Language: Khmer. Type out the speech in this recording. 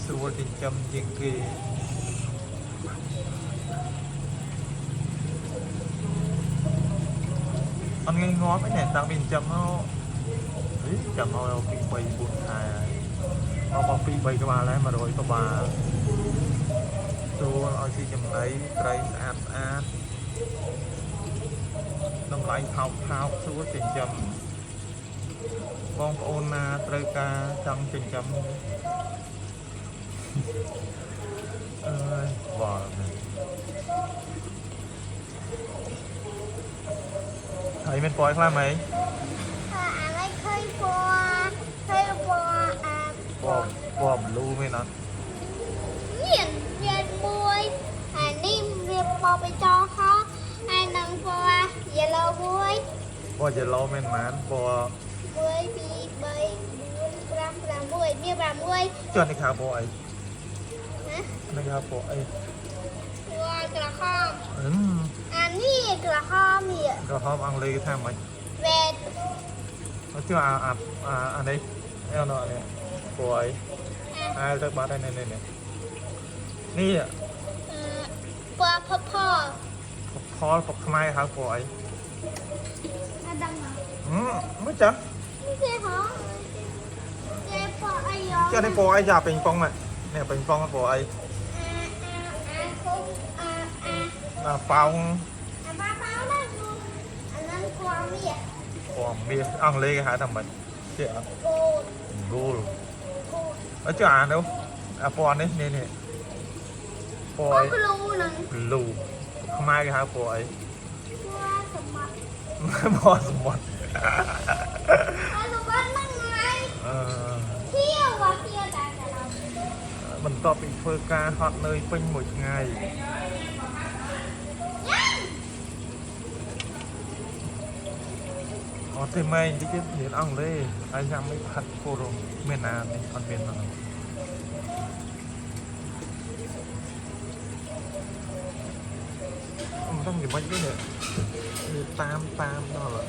ស្រួលចិញ្ចឹមជាងគេអត់ងាយងាប់ឯនេះតាំងពីចិញ្ចឹមមកចាំមកពី3 4ខែហើយមកពី3ក្បាលហើយ100ក្បាលចូលឲ្យស៊ីចំណីត្រីស្អាតតម្លៃថោកស្រួលចិញ្ចឹមបងប្អូនណាត្រូវការចង់ចិញ្ចឹមអើយវល់ហើយមានពណ៌ខ្លះមែនអានេះឃើញពណ៌ពណ៌blue មែនអត់មានមួយអានេះវាពណ៌បៃតងខហើយនឹងពណ៌ yellow មួយពណ៌ yellow មែនម៉ានពណ៌1 2 3 4 5 6មាន6ចុះនេះខៅពណ៌អីនេះខៅពណ៌អីពណ៌ក្រហមអានេះក្រហមនេះក្រហមអង់គ្លេសគេថាម៉េច red អត់ជឿអានេះអេណោនេះពណ៌អីអាយទៅបាត់ហើយនេះពណ៌ purple ផលខ្មែរហៅពណ៌អីអត់ដឹងមិនចាស់ទេហ៎ទេពណ៌អីចានេះពណ៌អីចាពេញប៉ុងនេះពេញប៉ុងពណ៌អីប៉ោងប៉ោងណាអាហ្នឹងពណ៌មាសអង់គ្លេសគេហៅថាម៉េចចេះអត់ gold អត់ចានោះពណ៌នេះពណ៌អី blue ខ្មែរគេហៅពណ៌អីពណ៌សមុទ្រពណ៌សមុទ្រហ្នឹងហើយធៀវតែបន្ទាប់ពីធ្វើការហត់នឿយពេញមួយថ្ងៃអត់ទេម៉េចតិចទៀតរៀនអង់គ្លេសហើយញ៉ាំមិនផាត់គោរមមានណានេះអត់មានហ្នឹងមិនต้องយ៉ាងម៉េចទេនេះតាមដល់